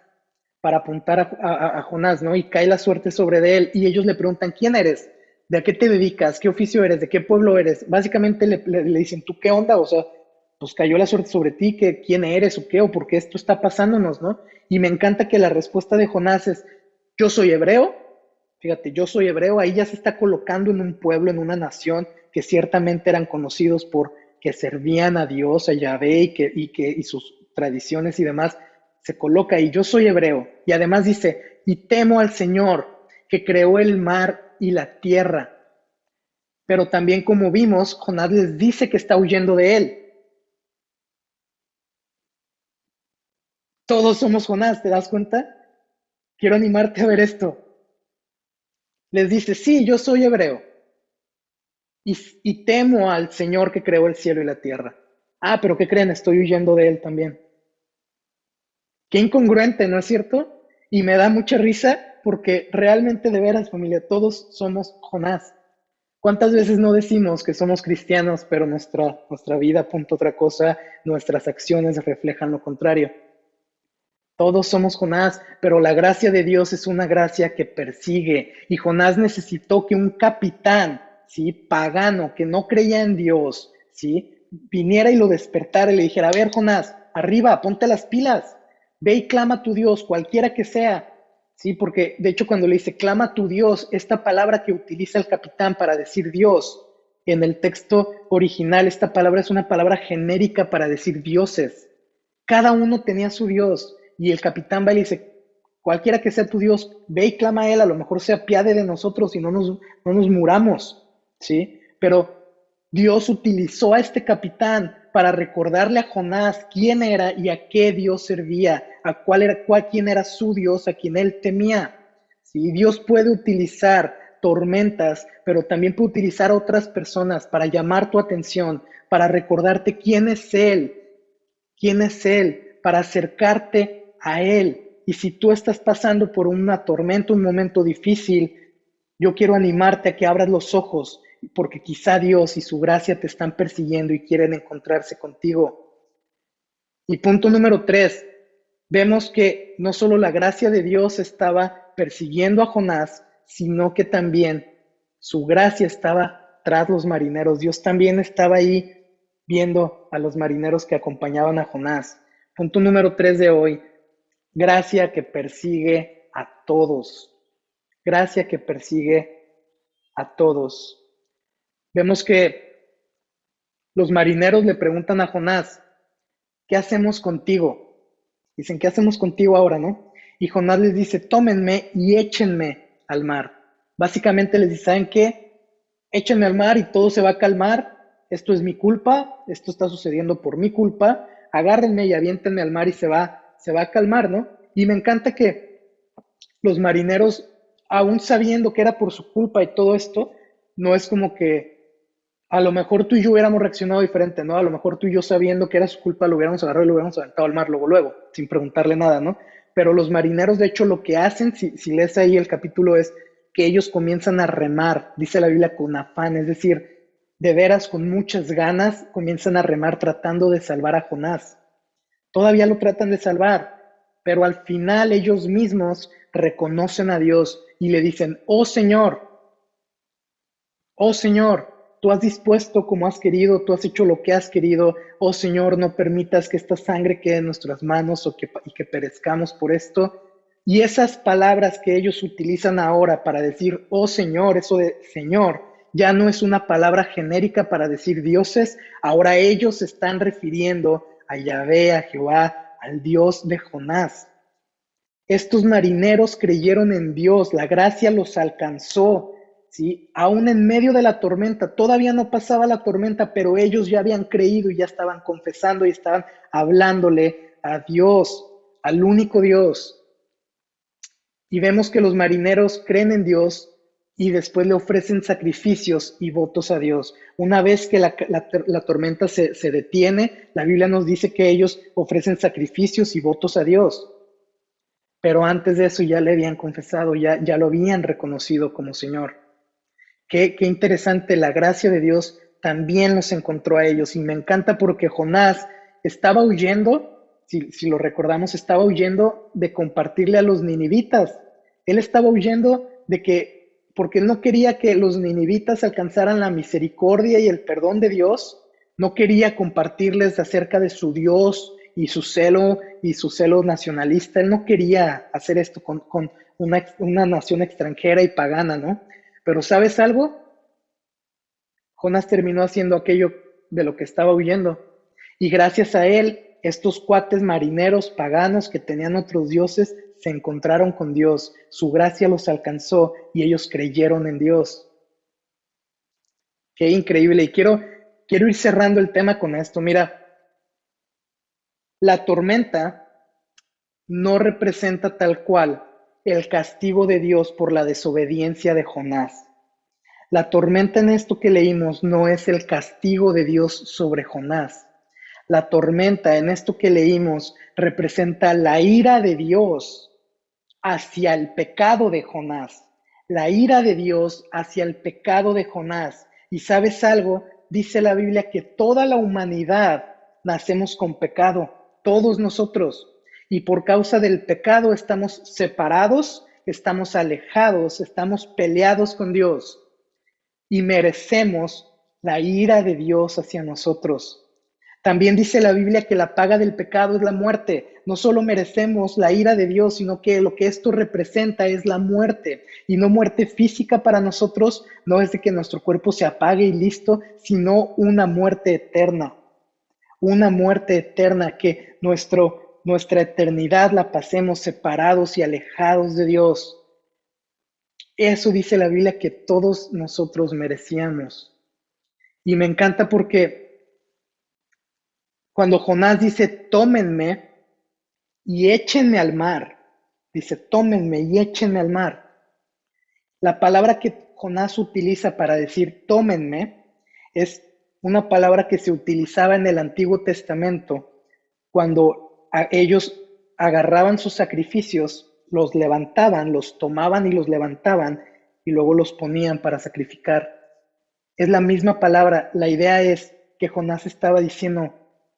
a Jonás, ¿no? Y cae la suerte sobre de él y ellos le preguntan, ¿quién eres? ¿De a qué te dedicas? ¿Qué oficio eres? ¿De qué pueblo eres? Básicamente le dicen, ¿tú qué onda? O sea, pues cayó la suerte sobre ti, que quién eres o qué, o por qué esto está pasándonos, ¿no? Y me encanta que la respuesta de Jonás es, yo soy hebreo, fíjate, yo soy hebreo, ahí ya se está colocando en un pueblo, en una nación que ciertamente eran conocidos por que servían a Dios, a Yahvé y sus tradiciones y demás, se coloca ahí, yo soy hebreo, y además dice, y temo al Señor que creó el mar y la tierra. Pero también como vimos, Jonás les dice que está huyendo de él. Todos somos Jonás, ¿te das cuenta? Quiero animarte a ver esto. Les dice, sí, yo soy hebreo y temo al Señor que creó el cielo y la tierra. Ah, pero ¿qué creen? Estoy huyendo de él también. Qué incongruente, ¿no es cierto? Y me da mucha risa porque realmente de veras, familia, todos somos Jonás. ¿Cuántas veces no decimos que somos cristianos, pero nuestra vida apunta a otra cosa, nuestras acciones reflejan lo contrario? Todos somos Jonás, pero la gracia de Dios es una gracia que persigue. Y Jonás necesitó que un capitán, ¿sí? Pagano, que no creía en Dios, ¿sí? Viniera y lo despertara y le dijera, a ver, Jonás, arriba, ponte las pilas, ve y clama a tu Dios, cualquiera que sea, ¿sí? Porque de hecho cuando le dice, clama a tu Dios, esta palabra que utiliza el capitán para decir Dios, en el texto original, esta palabra es una palabra genérica para decir dioses. Cada uno tenía su Dios y el capitán va y le dice, cualquiera que sea tu Dios, ve y clama a él, a lo mejor se apiade de nosotros y no nos muramos, ¿sí? Pero Dios utilizó a este capitán para recordarle a Jonás quién era y a qué Dios servía, quién era su Dios, a quien él temía. ¿Sí? Dios puede utilizar tormentas, pero también puede utilizar a otras personas para llamar tu atención, para recordarte quién es Él, para acercarte a Él. Y si tú estás pasando por una tormenta, un momento difícil, yo quiero animarte a que abras los ojos, porque quizá Dios y su gracia te están persiguiendo y quieren encontrarse contigo. Y punto número 3, vemos que no solo la gracia de Dios estaba persiguiendo a Jonás, sino que también su gracia estaba tras los marineros. Dios también estaba ahí viendo a los marineros que acompañaban a Jonás. Punto número 3 de hoy, gracia que persigue a todos. Gracia que persigue a todos. Vemos que los marineros le preguntan a Jonás, ¿qué hacemos contigo? Dicen, ¿qué hacemos contigo ahora, no? Y Jonás les dice, tómenme y échenme al mar. Básicamente les dice, ¿saben qué? Échenme al mar y todo se va a calmar. Esto es mi culpa, esto está sucediendo por mi culpa. Agárrenme y aviéntenme al mar y se va a calmar, ¿no? Y me encanta que los marineros, aún sabiendo que era por su culpa y todo esto, no es como que a lo mejor tú y yo hubiéramos reaccionado diferente, ¿no? A lo mejor tú y yo sabiendo que era su culpa lo hubiéramos agarrado y lo hubiéramos aventado al mar luego, sin preguntarle nada, ¿no? Pero los marineros, de hecho, lo que hacen, si lees ahí el capítulo, es que ellos comienzan a remar, dice la Biblia, con afán, es decir, de veras, con muchas ganas, comienzan a remar tratando de salvar a Jonás. Todavía lo tratan de salvar, pero al final ellos mismos reconocen a Dios y le dicen, oh Señor, tú has dispuesto como has querido, tú has hecho lo que has querido. Oh Señor, no permitas que esta sangre quede en nuestras manos y que perezcamos por esto. Y esas palabras que ellos utilizan ahora para decir, oh Señor, eso de Señor, ya no es una palabra genérica para decir dioses, ahora ellos se están refiriendo a Yahvé, a Jehová, al Dios de Jonás. Estos marineros creyeron en Dios, la gracia los alcanzó, ¿sí? Aún en medio de la tormenta, todavía no pasaba la tormenta, pero ellos ya habían creído y ya estaban confesando y estaban hablándole a Dios, al único Dios. Y vemos que los marineros creen en Dios y después le ofrecen sacrificios y votos a Dios. Una vez que la tormenta se detiene, la Biblia nos dice que ellos ofrecen sacrificios y votos a Dios. Pero antes de eso ya le habían confesado, ya lo habían reconocido como Señor. Qué interesante, la gracia de Dios también los encontró a ellos. Y me encanta porque Jonás estaba huyendo, si lo recordamos, estaba huyendo de compartirle a los ninivitas. Él estaba huyendo porque él no quería que los ninivitas alcanzaran la misericordia y el perdón de Dios. No quería compartirles acerca de su Dios y su celo nacionalista. Él no quería hacer esto con una nación extranjera y pagana, ¿no? Pero ¿sabes algo? Jonás terminó haciendo aquello de lo que estaba huyendo. Y gracias a él, estos cuates marineros paganos que tenían otros dioses se encontraron con Dios. Su gracia los alcanzó y ellos creyeron en Dios. Qué increíble. Y quiero ir cerrando el tema con esto. Mira, la tormenta no representa tal cual el castigo de Dios por la desobediencia de Jonás. La tormenta en esto que leímos no es el castigo de Dios sobre Jonás. La tormenta en esto que leímos representa la ira de Dios hacia el pecado de Jonás. La ira de Dios hacia el pecado de Jonás. Y ¿sabes algo? Dice la Biblia que toda la humanidad nacemos con pecado, todos nosotros. Y por causa del pecado estamos separados, estamos alejados, estamos peleados con Dios. Y merecemos la ira de Dios hacia nosotros. También dice la Biblia que la paga del pecado es la muerte. No solo merecemos la ira de Dios, sino que lo que esto representa es la muerte. Y no muerte física para nosotros, no es de que nuestro cuerpo se apague y listo, sino una muerte eterna. Una muerte eterna, que nuestra eternidad la pasemos separados y alejados de Dios. Eso dice la Biblia que todos nosotros merecíamos. Y me encanta porque cuando Jonás dice, tómenme y échenme al mar, dice, tómenme y échenme al mar. La palabra que Jonás utiliza para decir tómenme es una palabra que se utilizaba en el Antiguo Testamento cuando ellos agarraban sus sacrificios, los levantaban, los tomaban y los levantaban y luego los ponían para sacrificar. Es la misma palabra. La idea es que Jonás estaba diciendo,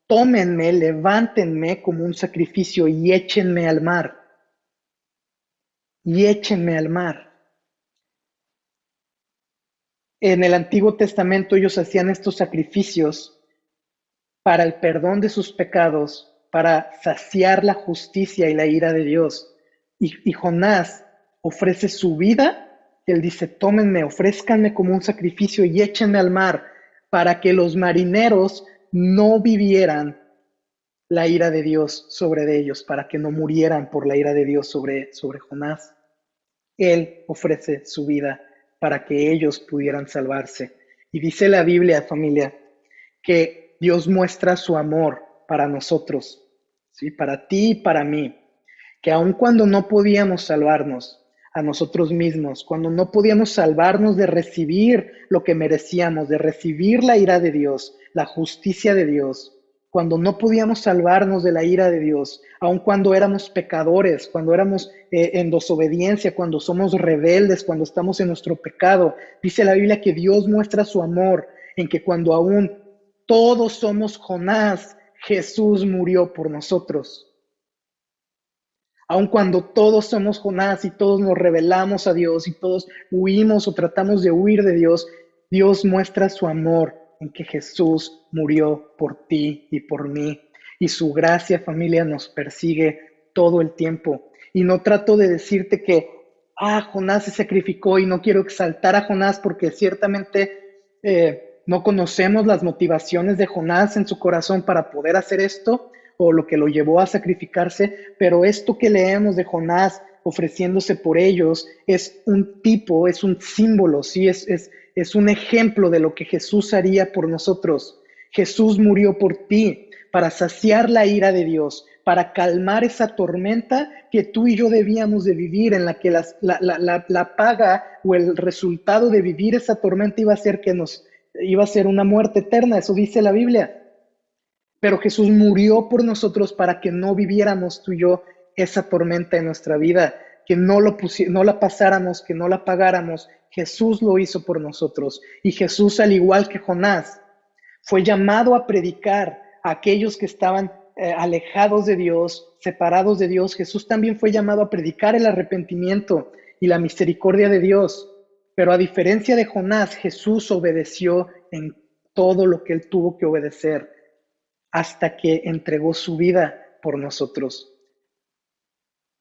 tómenme, levántenme como un sacrificio y échenme al mar. Y échenme al mar. En el Antiguo Testamento ellos hacían estos sacrificios para el perdón de sus pecados, para saciar la justicia y la ira de Dios. Y Jonás ofrece su vida. Él dice, tómenme, ofrézcanme como un sacrificio y échenme al mar, para que los marineros no vivieran la ira de Dios sobre ellos, para que no murieran por la ira de Dios sobre Jonás. Él ofrece su vida para que ellos pudieran salvarse. Y dice la Biblia, familia, que Dios muestra su amor para nosotros, ¿sí? Para ti y para mí, que aun cuando no podíamos salvarnos a nosotros mismos, cuando no podíamos salvarnos de recibir lo que merecíamos, de recibir la ira de Dios, la justicia de Dios, cuando no podíamos salvarnos de la ira de Dios, aun cuando éramos pecadores, cuando éramos en desobediencia, cuando somos rebeldes, cuando estamos en nuestro pecado, dice la Biblia que Dios muestra su amor en que cuando aún todos somos Jonás, Jesús murió por nosotros. Aun cuando todos somos Jonás y todos nos rebelamos a Dios y todos huimos o tratamos de huir de Dios, Dios muestra su amor en que Jesús murió por ti y por mí. Y su gracia, familia, nos persigue todo el tiempo. Y no trato de decirte que, Jonás se sacrificó y no quiero exaltar a Jonás porque ciertamente no conocemos las motivaciones de Jonás en su corazón para poder hacer esto o lo que lo llevó a sacrificarse, pero esto que leemos de Jonás ofreciéndose por ellos es un tipo, es un símbolo, ¿sí? Es un ejemplo de lo que Jesús haría por nosotros. Jesús murió por ti para saciar la ira de Dios, para calmar esa tormenta que tú y yo debíamos de vivir, en la que la paga o el resultado de vivir esa tormenta iba a ser una muerte eterna, eso dice la Biblia. Pero Jesús murió por nosotros para que no viviéramos tú y yo esa tormenta en nuestra vida, que no la pasáramos, que no la pagáramos. Jesús lo hizo por nosotros. Y Jesús, al igual que Jonás, fue llamado a predicar a aquellos que estaban alejados de Dios, separados de Dios. Jesús también fue llamado a predicar el arrepentimiento y la misericordia de Dios. Pero a diferencia de Jonás, Jesús obedeció en todo lo que él tuvo que obedecer hasta que entregó su vida por nosotros.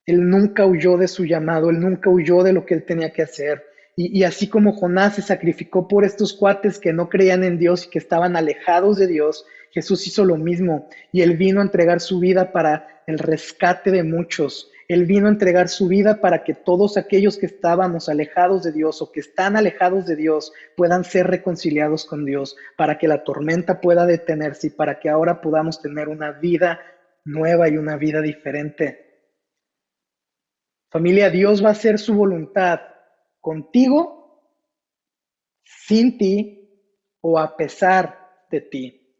Él nunca huyó de su llamado, él nunca huyó de lo que él tenía que hacer. Y así como Jonás se sacrificó por estos cuates que no creían en Dios y que estaban alejados de Dios, Jesús hizo lo mismo y él vino a entregar su vida para el rescate de muchos. Él vino a entregar su vida para que todos aquellos que estábamos alejados de Dios o que están alejados de Dios puedan ser reconciliados con Dios, para que la tormenta pueda detenerse y para que ahora podamos tener una vida nueva y una vida diferente. Familia, Dios va a hacer su voluntad contigo, sin ti o a pesar de ti.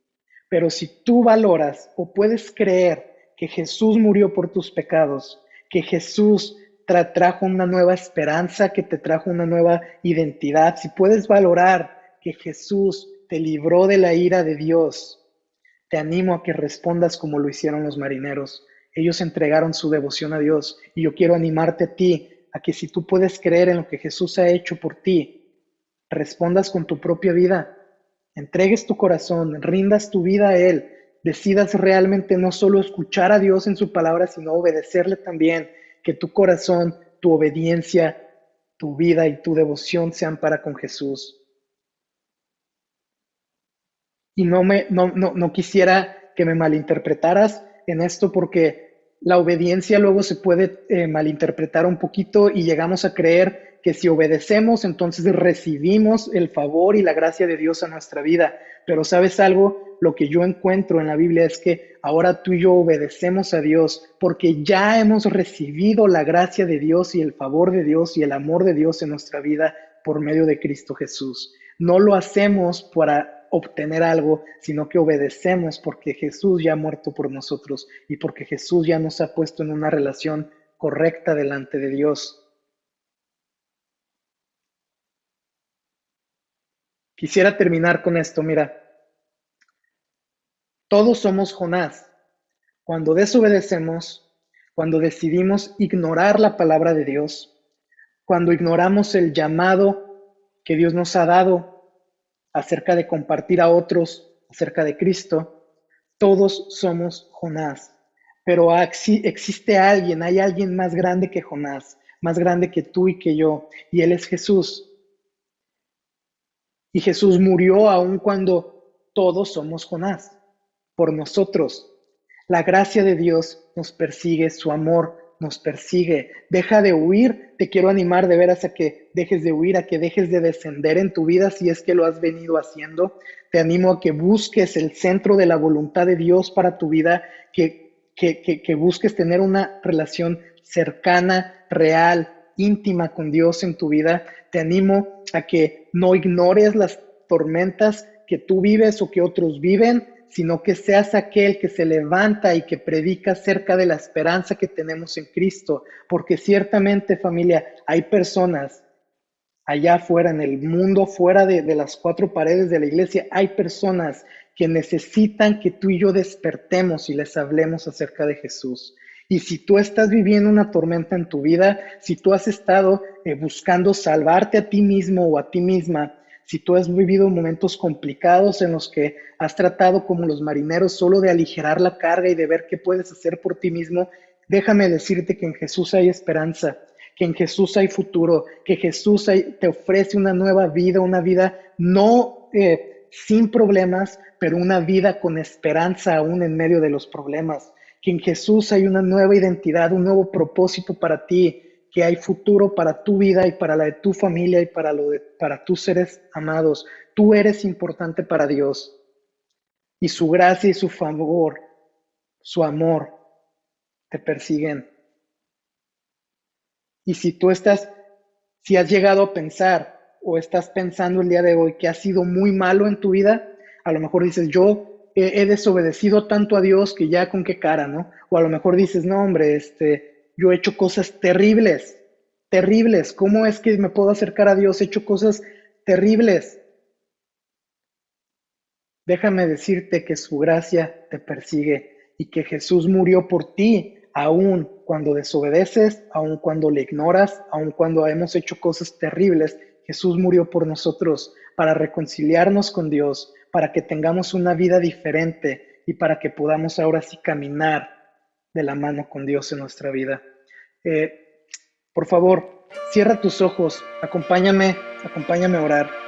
Pero si tú valoras o puedes creer que Jesús murió por tus pecados, que Jesús trajo una nueva esperanza, que te trajo una nueva identidad, si puedes valorar que Jesús te libró de la ira de Dios, te animo a que respondas como lo hicieron los marineros. Ellos entregaron su devoción a Dios y yo quiero animarte a ti a que si tú puedes creer en lo que Jesús ha hecho por ti, respondas con tu propia vida, entregues tu corazón, rindas tu vida a Él, decidas realmente no solo escuchar a Dios en su palabra, sino obedecerle también, que tu corazón, tu obediencia, tu vida y tu devoción sean para con Jesús. Y no quisiera que me malinterpretaras en esto porque la obediencia luego se puede malinterpretar un poquito y llegamos a creer que si obedecemos, entonces recibimos el favor y la gracia de Dios a nuestra vida. Pero ¿sabes algo? Lo que yo encuentro en la Biblia es que ahora tú y yo obedecemos a Dios porque ya hemos recibido la gracia de Dios y el favor de Dios y el amor de Dios en nuestra vida por medio de Cristo Jesús. No lo hacemos para obtener algo, sino que obedecemos porque Jesús ya ha muerto por nosotros y porque Jesús ya nos ha puesto en una relación correcta delante de Dios. Quisiera terminar con esto, mira, todos somos Jonás. Cuando desobedecemos, cuando decidimos ignorar la palabra de Dios, cuando ignoramos el llamado que Dios nos ha dado acerca de compartir a otros acerca de Cristo, todos somos Jonás. Pero existe alguien, hay alguien más grande que Jonás, más grande que tú y que yo, y Él es Jesús. Y Jesús murió aun cuando todos somos Jonás, por nosotros. La gracia de Dios nos persigue, su amor nos persigue. Deja de huir, te quiero animar de veras a que dejes de huir, a que dejes de descender en tu vida si es que lo has venido haciendo. Te animo a que busques el centro de la voluntad de Dios para tu vida, que busques tener una relación cercana, real, íntima con Dios en tu vida. Te animo a que no ignores las tormentas que tú vives o que otros viven, sino que seas aquel que se levanta y que predica acerca de la esperanza que tenemos en Cristo, porque ciertamente, familia, hay personas allá afuera, en el mundo, fuera de las cuatro paredes de la iglesia, hay personas que necesitan que tú y yo despertemos y les hablemos acerca de Jesús. Y si tú estás viviendo una tormenta en tu vida, si tú has estado buscando salvarte a ti mismo o a ti misma, si tú has vivido momentos complicados en los que has tratado como los marineros solo de aligerar la carga y de ver qué puedes hacer por ti mismo, déjame decirte que en Jesús hay esperanza, que en Jesús hay futuro, que Jesús te ofrece una nueva vida, una vida no sin problemas, pero una vida con esperanza aún en medio de los problemas, que en Jesús hay una nueva identidad, un nuevo propósito para ti, que hay futuro para tu vida y para la de tu familia y para tus seres amados. Tú eres importante para Dios y su gracia y su favor, su amor te persiguen. Y si has llegado a pensar o estás pensando el día de hoy que has sido muy malo en tu vida, a lo mejor dices, yo he desobedecido tanto a Dios que ya con qué cara, ¿no? O a lo mejor dices, no, hombre, yo he hecho cosas terribles, terribles. ¿Cómo es que me puedo acercar a Dios? He hecho cosas terribles. Déjame decirte que su gracia te persigue y que Jesús murió por ti, aun cuando desobedeces, aun cuando le ignoras, aun cuando hemos hecho cosas terribles. Jesús murió por nosotros para reconciliarnos con Dios, para que tengamos una vida diferente y para que podamos ahora sí caminar de la mano con Dios en nuestra vida. Por favor, cierra tus ojos, acompáñame a orar.